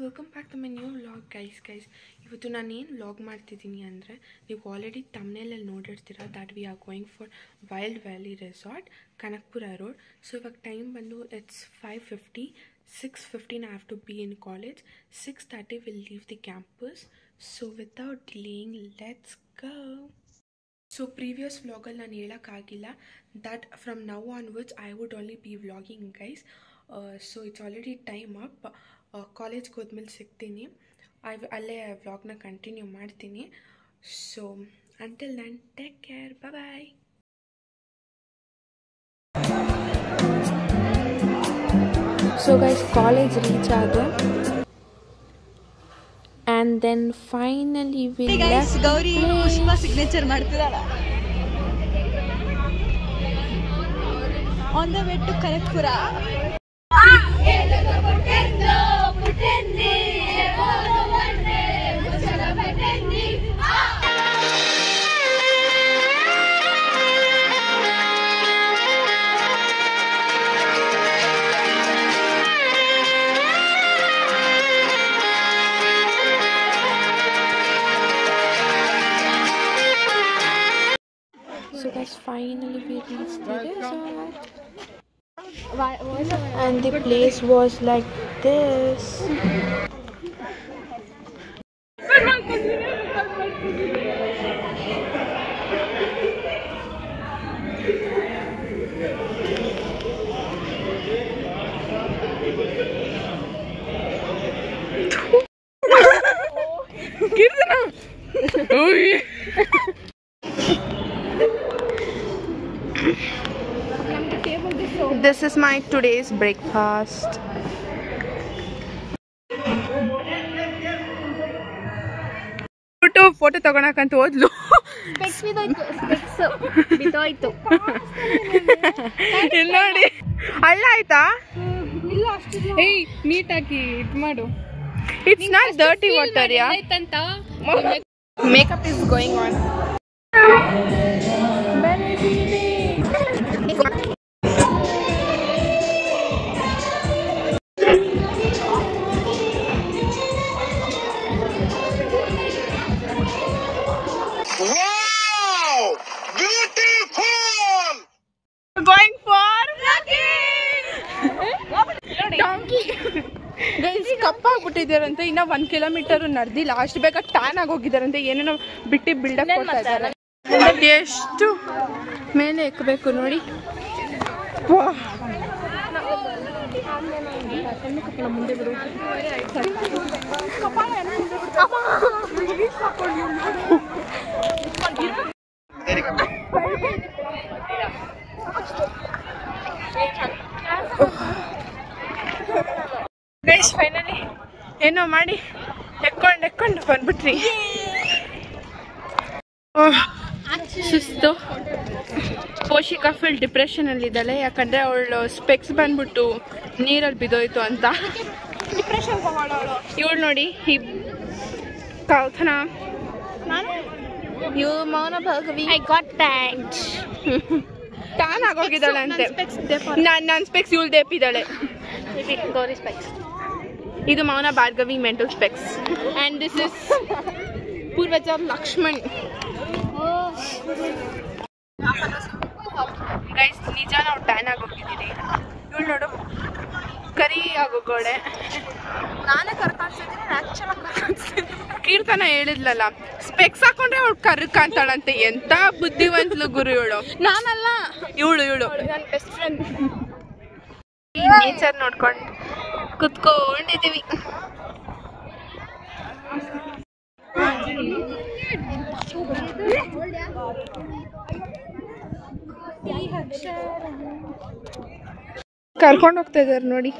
Welcome back to my new vlog guys ಇವತ್ತು ನಾನು ಏನು ವ್ಲಾಗ್ ಮಾಡ್ತಿದ್ದೀನಿ ಅಂದರೆ ನೀವು ಆಲ್ರೆಡಿ ತಮ್ನೇಲಲ್ಲಿ ನೋಡಿರ್ತೀರ that we are going for wild valley resort Kanakapura road. So ಇವಾಗ ಟೈಮ್ ಬಂದು it's 5:50. 6:15 I have to be in college. 6:30 we'll leave the campus. So without delaying, let's go. So previous vlogಅಲ್ಲಿ ನಾನು ಹೇಳೋಕ್ಕಾಗಿಲ್ಲ that from now onwards I would only be vlogging guys. So it's already time up. ಕಾಲೇಜ್ಗೆ ಹೋದ್ಮೇಲೆ ಸಿಗ್ತೀನಿ, ಅಲ್ಲೇ ವ್ಲಾಗ್ನ continue ಮಾಡ್ತೀನಿ. So until then take care, bye. So guys college reach ಆದ and then finally Gauri Pushpa signature ಮಾಡ್ತಿದ್ದಾಳ on the way to Kanakapura. So guys, finally we reached the resort. And the place was like this. This is my today's breakfast. Photo ತಗೊಳಕಂತ ಹೋದ್ಲು, ನೋಡಿ ಅಲ್ಲ ಆಯ್ತಾ. ಏಯ್ ನೀಟಾಗಿ ಇದು ಮಾಡು. It's not dirty water yeah. Makeup is going on. Going for donkey. Guys ಕಪ್ಪಾಗ್ಬಿಟ್ಟಿದ್ದಾರಂತೆ, ಇನ್ನ 1 ಕಿಲೋಮೀಟರ್ ನಡೆದಿಲ್ಲ, ಅಷ್ಟು ಬೇಗ ಟ್ಯಾನ್ ಆಗೋಗಿದ್ದಾರಂತೆ. ಏನೇನೋ ಬಿಟ್ಟು ಬಿಲ್ಡಪ್ ಕೊಡ್ತಾ ಇದ್ದಾರೆ. ಎಷ್ಟು ಮೇಲೆ ಎಕ್ಕಬೇಕು ನೋಡಿ. ಗೈಸ್ ಫೈನಲಿ ಏನೋ ಮಾಡಿ ಎಕ್ಕೊಂಡು ಬಂದ್ಬಿಟ್ರಿ. ಸುಸ್ತು. ಪೋಷಿಕಾ ಫುಲ್ ಡಿಪ್ರೆಷನ್ ಅಲ್ಲಿ ಇದ್ದಾಳೆ, ಯಾಕಂದ್ರೆ ಅವಳು ಸ್ಪೆಕ್ಸ್ ಬಂದ್ಬಿಟ್ಟು ನೀರಲ್ಲಿ ಬಿದ್ದೋಯ್ತು ಅಂತ. ಇವಳು ನೋಡಿ ಈ ಕೌಥನ ಮೌನ ಭಾಗವಿ ಟ್ಯಾನ್ ಆಗೋಗಿದ್ದಾಳೆ ಅಂತೆ. ನನ್ನ ಸ್ಪೆಕ್ಸ್ ಇವಳು ದೇಪಿದ್ದಾಳೆ. ಇದು Mouna Bhargavi mental specs and this is Purvaja Lakshman. Guys ನಿಜ ನಾವು ಟ್ಯಾನ್ ಆಗೋಗಿದ್ದೀವಿ. ಇವಳು ನೋಡು ಕರಿ ಆಗೋಗೋಳೆ. ನಾನೇ ಕರ್ಕಾಣಿಸ್ತಿದ್ದೀನಿ. ಕೀರ್ತನ ಹೇಳಿದ್ಲಲ್ಲ ಸ್ಪೆಕ್ಸ್ ಹಾಕೊಂಡ್ರೆ ಅವಳು ಕರ್ಕ ಅಂತಾಳಂತೆ. ಎಂತ ಬುದ್ಧಿವಂತಲು ಗುರು ಇವಳು. ನಾನಲ್ಲ, ಇವಳು ನನ್ನ ಬೆಸ್ಟ್ ಫ್ರೆಂಡ್. ನೇಚರ್ ನೋಡ್ಕೊಂಡು ಕುತ್ಕೊಂಡಿದ್ದೀವಿ. ಕರ್ಕೊಂಡು ಹೋಗ್ತಾ ಇದ್ದಾರೆ ನೋಡಿ.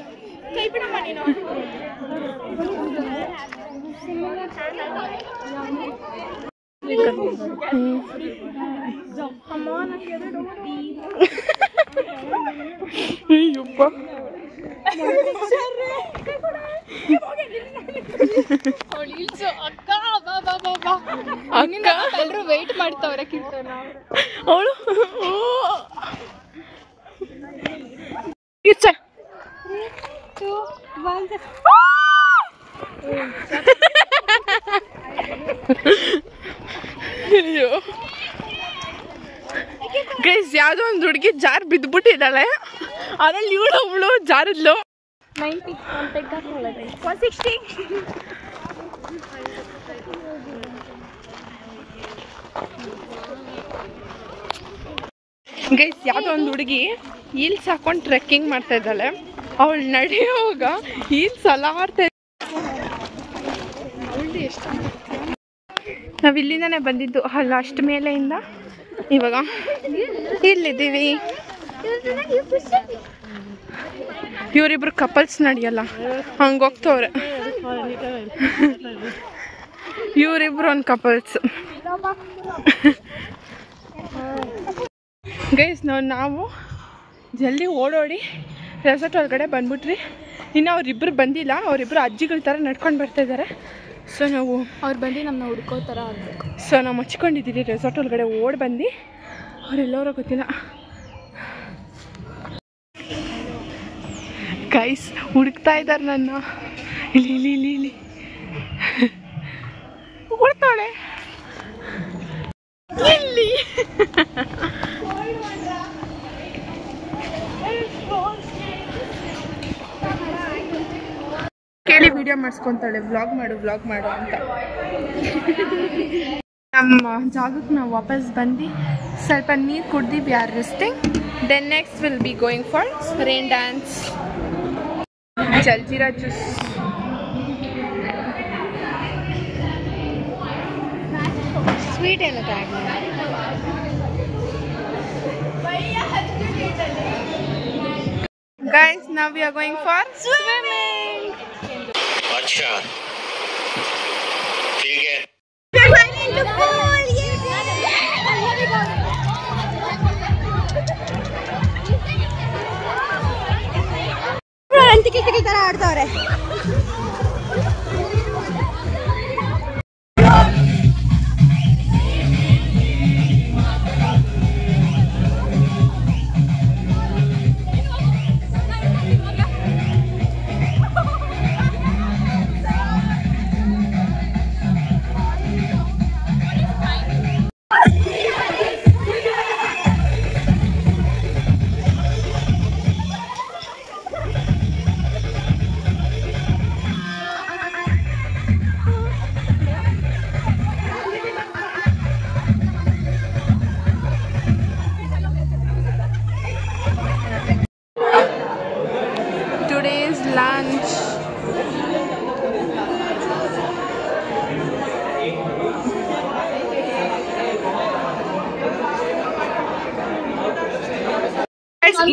ಎಲ್ಲರೂ ವೇಟ್ ಮಾಡ್ತಾವ್ರೆ ಕಿರ್ತನ ಅವಳು. ಅಯ್ಯೋ ಗೈಸ್, ಯಾವುದೋ ಒಂದು ಹುಡುಗಿ ಜಾರ್ ಬಿದ್ದುಬಿಟ್ಟಿದ್ದಾಳೆ. ಅದ್ರಲ್ಲಿ ಇವಳು ಜಾರಿದ್ಲು. 90 160. ಗೈಸ್, ಯಾವುದೋ ಒಂದು ಹುಡುಗಿ ಹೀಲ್ಸ್ ಹಾಕೊಂಡು ಟ್ರೆಕ್ಕಿಂಗ್ ಮಾಡ್ತಾ ಇದ್ದಾಳೆ. ಅವಳು ನಡೆಯುವಾಗ ಹೀಲ್ಸ್ ಅಲಾಡ್ತಾ. ನಾವು ಇಲ್ಲಿಂದಾನೆ ಬಂದಿದ್ದು, ಅಲ್ಲ ಅಷ್ಟು ಮೇಲೆಯಿಂದ. ಇವಾಗ ಇಲ್ಲಿದ್ದೀವಿ. ಇವರಿಬ್ರು ಕಪಲ್ಸ್ ನಡೆಯಲ್ಲ, ಹಂಗೆ ಹೋಗ್ತವ್ರೆ. ಇವರಿಬ್ರು ಒಂದು ಕಪಲ್ಸ್. ಗೈಸ್, ನಾವು ಜಲ್ದಿ ಓಡೋಡಿ ರೆಸಾರ್ಟ್ ಒಳಗಡೆ ಬಂದ್ಬಿಟ್ರಿ. ಇನ್ನು ಅವರಿಬ್ಬರು ಬಂದಿಲ್ಲ, ಅವರಿಬ್ಬರು ಅಜ್ಜಿಗಳ ಥರ ನಡ್ಕೊಂಡು ಬರ್ತಾಯಿದ್ದಾರೆ. ಸೊ ನಾವು ಅವ್ರು ಬಂದು ನಮ್ಮನ್ನ ಹುಡ್ಕೋ ಥರ ಆಗಬೇಕು. ಸೊ ನಾವು ಮಚ್ಕೊಂಡಿದ್ದೀವಿ ರೆಸಾರ್ಟ್ ಒಳಗಡೆ ಓಡಿ ಬಂದು. ಅವರೆಲ್ಲರೂ ಗೊತ್ತಿಲ್ಲ. ಗೈಸ್, ಹುಡುಕ್ತಾ ಇದ್ದಾರೆ ನನ್ನ. ಇಲ್ಲಿ ಇಲ್ಲಿ ಇಲ್ಲಿ ಇಲ್ಲಿ ಹುಡ್ತಾಳೆ ಇಲ್ಲಿ. ಕೇಳಿ ವಿಡಿಯೋ ಮಾಡಿಸ್ಕೊತಾಳೆ, ವ್ಲಾಗ್ ಮಾಡು ಅಂತ. ನಮ್ಮ ಜಾಗಕ್ಕೆ ನಾವು ವಾಪಸ್ ಬಂದು ಸ್ವಲ್ಪ ನೀರು ಕುಡ್ದು we are resting. Then next will be going for rain dance, jaljeera juice. Sweet ಎಲ್ಲ tag Guys, now we are going for swimming. अच्छा ठीक है. ಟಿಕೆಟ್ ತರ ಆಡ್ತಾವ್ರೆ. Today's lunch.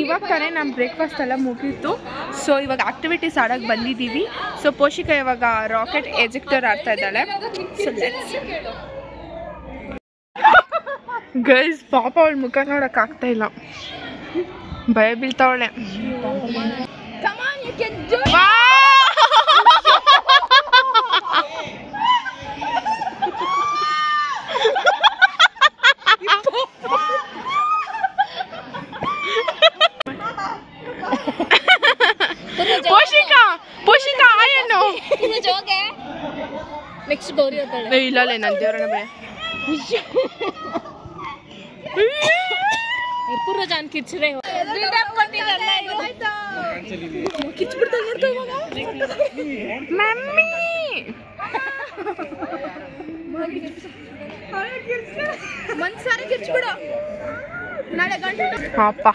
ಇವಾಗ ತಾನೇ ನಮ್ಮ ಬ್ರೇಕ್ಫಾಸ್ಟ್ ಎಲ್ಲ ಮುಗೀತು. ಸೊ ಇವಾಗ ಆಕ್ಟಿವಿಟೀಸ್ ಆಡೋಕ್ಕೆ ಬಂದಿದ್ದೀವಿ. ಸೊ ಪೋಷಿಕಾ ಇವಾಗ ರಾಕೆಟ್ ಎಜೆಕ್ಟರ್ ಆಡ್ತಾ ಇದ್ದಾಳೆ. ಸೊ ಲೆಟ್ಸ್ ಗೈಸ್, ಪಾಪ ಅವಳ ಮುಖ ನೋಡೋಕ್ಕಾಗ್ತಾ ಇಲ್ಲ, ಭಯ ಬೀಳ್ತಾವಳೆ. ಪೋಷಿಕಾ ಆಯನು ನೆಕ್ಸ್ಟ್ ಗೌರಿ ಹೋಗ್ತಾಳೆ. ಇಲ್ಲ ನಾನು ದೇವರನ್ನ ಬೇ ಪೂರ ಜಾನ್ ಕಿಚ್ಚರೆ ಮಮ್ಮಿ ಒಂದ್ಸಾರಿ ಕಿರ್ಚ್ಬಿಡು. ನಾಳೆ ಗಂಟೆ ಅಪ್ಪ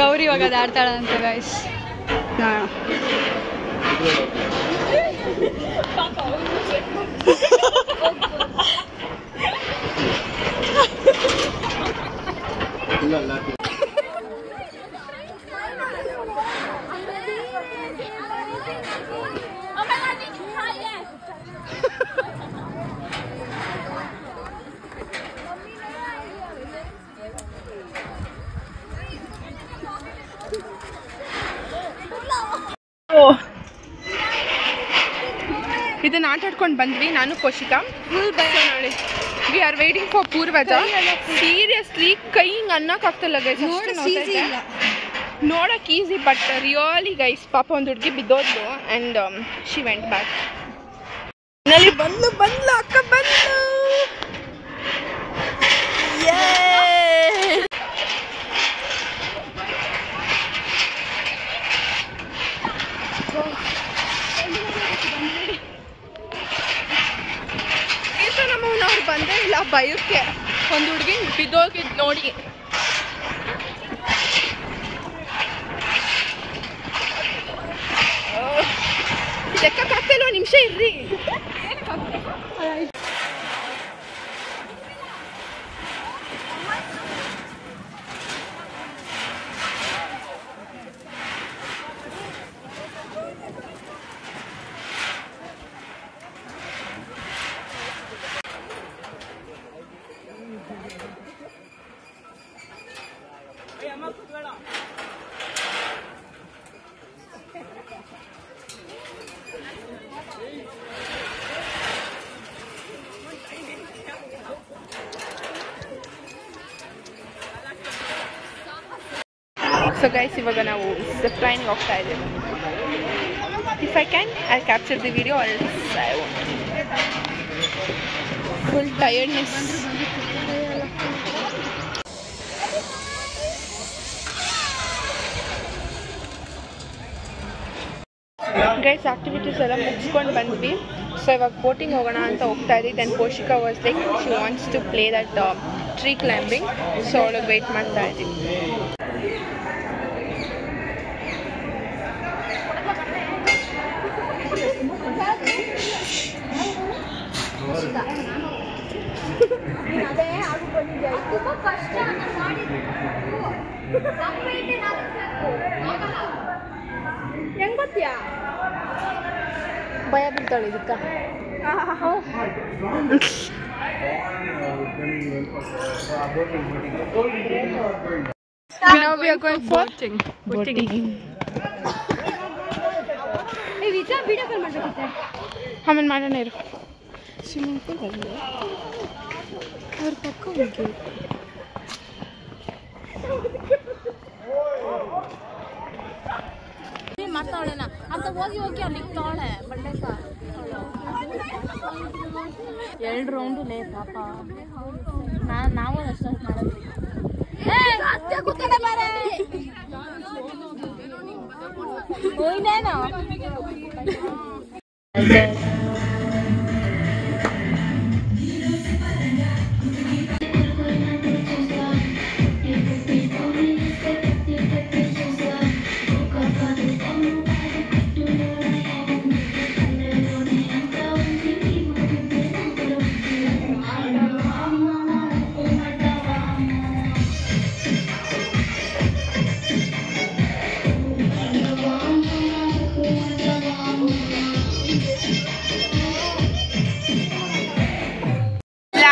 ಗೌರಿ ಇವಾಗ ಆಡ್ತಾಳ ಅಂತ ಗೈಸ್. ಇದನ್ನ ಆಟ ಆಡ್ಕೊಂಡು ಬಂದ್ವಿ ನಾನು ಪೋಷಿಕಾ ನೋಡಿ. We are waiting for Purvaja. Seriously ಕೈ ಹಿಂಗೆ ಅನ್ನೋಕ್ಕಾಗ್ತಿಲ್ಲ ಗೈಸ್, ನೋಡೋಕೆ ಈಸಿ ಬಟ್ ರಿಯಲಿ ಗೈಸ್ ಪಾಪ ಒಂದು ಹುಡುಗಿ ಬಿದ್ದೋದ್ಲು ಆ್ಯಂಡ್ ಶಿ ವೆಂಟ್ ಬ್ಯಾಕ್. ನಲ್ಲಿ ಬಂದ್ಲು ಅಕ್ಕ ಬಂದ್ಲು. ನಮ್ಮವ್ರು ಬಂದೇ ಇಲ್ಲ ಭಯಕ್ಕೆ, ಒಂದು ಹುಡುಗಿ ಬಿದ್ದೋಗಿದ್ದು ನೋಡಿ. ಲೆಕ್ಕಕ್ಕಾಗ್ತಿಲ್ವ, ನಿಮಿಷ ಇರ್ರಿ. ಸೊ ಗೈಸ್ ಇವಾಗ ನಾವು ಜಿಪ್ ಲೈನ್ಗೆ ಹೋಗ್ತಾ ಇದ್ದೇವೆ. If I can I capture the video or else I won't. Full tiredness. Guys activities ಎಲ್ಲ ಮುಗಿಸ್ಕೊಂಡು ಬಂದ್ವಿ. ಸೊ ಇವಾಗ ಬೋಟಿಂಗ್ ಹೋಗೋಣ ಅಂತ ಹೋಗ್ತಾ ಇದ್ವಿ. Then Poshika was like she wants to play that tree climbing. So ಅವಳಿಗೆ ವೆಯ್ಟ್ ಮಾಡ್ತಾ ಇದ್ದೀವಿ. ಹೆಂಗ್ ಗೊತ್ತೀಯಾ ಭಯ ಬೀಳ್ತಾಳೆ ಇದಕ್ಕ. Now we are going for boating. ಆಮೇಲೆ ಮಾಡೋಣ ಇರು. ಸ್ವಿಮ್ಮಿಂಗ್ ಪೂಲ್ ಅಲ್ಲಿ ಅವ್ರ ಪಕ್ಕ ಹೋಗಿ ಮಾತಾಡೋಣ ಅಂತ ಹೋಗಿ ಅಲ್ಲಿ ಇಕ್ತಾಳೆ ಬಂಡೆಕ 2 ರೌಂಡು ಲೇ ಪಾಪ. ನಾವು ಅಷ್ಟು ಮಾಡಿದ್ವಿ. ಹೋಯ್ನೇನು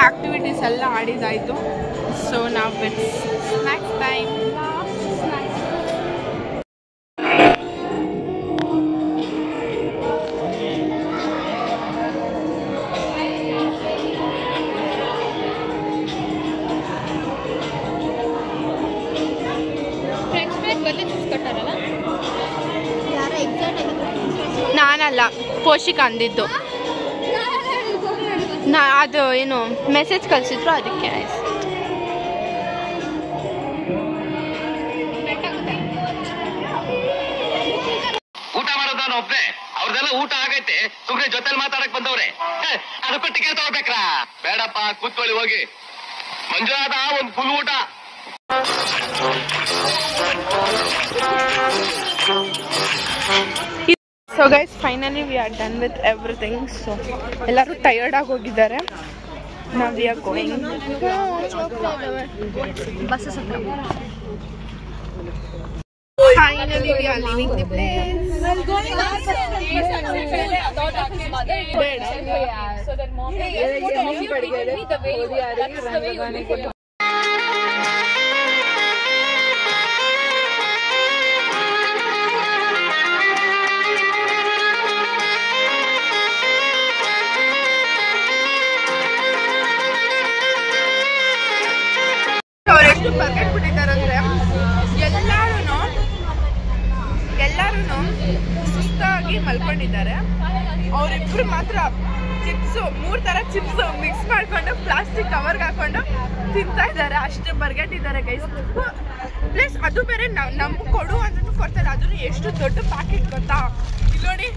ಆಕ್ಟಿವಿಟೀಸ್ ಎಲ್ಲ ಆಡಿದಾಯಿತು. ಸೊ ನಾವು ಸ್ನ್ಯಾಕ್ಸ್ ಟೈಮ್. ನಾನಲ್ಲ, ಪೋಷಿಕಾ ಅಂದಿದ್ದು. ಅದು ಏನು ಮೆಸೇಜ್ ಕಳಿಸಿದ್ರು ಅದಕ್ಕೆ. ಊಟ ಮಾಡೋದು ನಾನು ಒಬ್ಬನೇ, ಅವ್ರದೆಲ್ಲ ಊಟ ಆಗೈತೆ. ಸುಮ್ನೆ ಜೊತೆಲಿ ಮಾತಾಡಕ್ ಬಂದವ್ರೆ, ಅದಕ್ಕೂ ಟಿಕೆಟ್ ತಗೋಬೇಕ್ರಾ? ಬೇಡಪ್ಪ, ಕೂತ್ಕೊಳ್ಳಿ ಹೋಗಿ. ಮಂಜುನಾಥ ಒಂದು ಫುಲ್ ಊಟ. So guys finally we are done with everything. So ಎಲ್ಲರೂ ಟಯರ್ಡ್ ಆಗಿ ಹೋಗಿದ್ದಾರೆ. ನಾವು ವಿ ಆರ್ ಗೋಯಿಂಗ್. ಬಸ್ಸಸ್ ಹತ್ರ finally we are living the place. ಇದ್ದಾರೆ. ಅವರಿಬ್ರು ಮಾತ್ರ ಚಿಪ್ಸು 3 ಥರ ಚಿಪ್ಸು ಮಿಕ್ಸ್ ಮಾಡ್ಕೊಂಡು ಪ್ಲಾಸ್ಟಿಕ್ ಕವರ್ಗೆ ಹಾಕೊಂಡು ತಿಂತಾ ಇದ್ದಾರೆ. ಅಷ್ಟು ಬರ್ಗಟ್ಟಿದ್ದಾರೆ ಗೈಸ್. ಪ್ಲಸ್ ಅದು ಬೇರೆ ನಮ್ಗೆ ಕೊಡು ಅಂತ ಕೊಡ್ತಾರೆ. ಅದನ್ನು ಎಷ್ಟು ದೊಡ್ಡ ಪ್ಯಾಕೆಟ್ ಗೊತ್ತಾ? ಇಲ್ಲಿ ನೋಡಿ,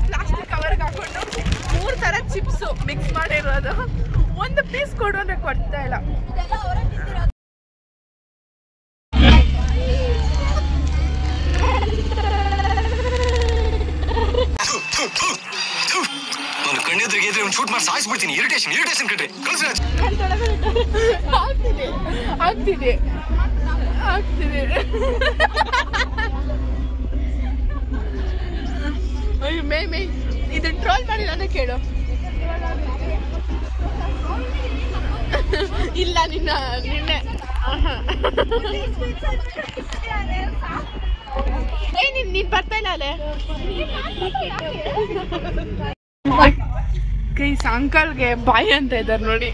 ಪ್ಲಾಸ್ಟಿಕ್ ಕವರ್ಗೆ ಹಾಕೊಂಡು 3 ಥರ ಚಿಪ್ಸು ಮಿಕ್ಸ್ ಮಾಡಿರೋದು. ಒಂದು ಪೀಸ್ ಕೊಡು ಅಂದರೆ ಕೊಡ್ತಾ ಇಲ್ಲ. ನಾನು ಕಣ್ಣೆದ್ರಿಗೆ ಶೂಟ್ ಮಾಡಿ ಸಾಯಿಸ್ಬಿಡ್ತೀನಿ. ಇರಿಟೇಷನ್ ಕಟ್ರಿ ಆಗ್ತಿದೆ ಅಯ್ಯೋ ಮೇ ಇದನ್ನ ಟ್ರೋಲ್ ಮಾಡಿ ನಾನು ಕೇಳು. ಇಲ್ಲ ನಿನ್ನೆ ನೀನ್ ಬರ್ತಾ ಇಲ್ಲ ಅಲ್ಲೇ. ಗೈಸ್ ಅಂಕಲ್ಗೆ ಬಾಯ್ ಅಂತ ಇದ್ದಾರೆ ನೋಡಿ.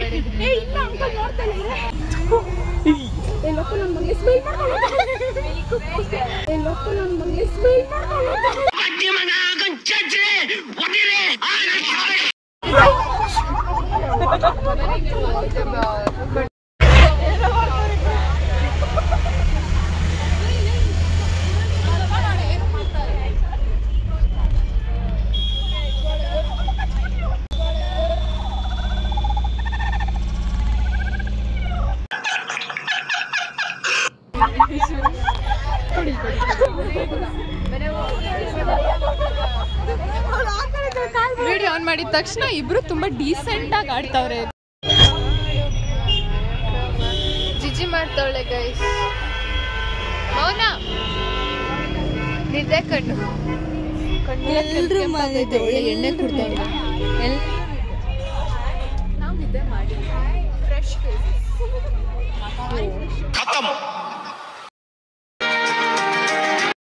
ವಿಡಿಯೋ ಆನ್ ಮಾಡಿದ ತಕ್ಷಣ ಇಬ್ರು ತುಂಬಾ ಡೀಸೆಂಟ್ ಆಗಿ ಆಡ್ತಾವ್ರೆ. GG ಮಾಡ್ತಾವಳೆ guys. ಮೌನ ನಿದ್ದೆ ಕಣ್ಣು ಎಣ್ಣೆ ಕುಡ್ತಾವಳೆ. ನಾವು ನಿದ್ದೆ ಮಾಡಿ ಫ್ರೆಶ್ ಖತಮ್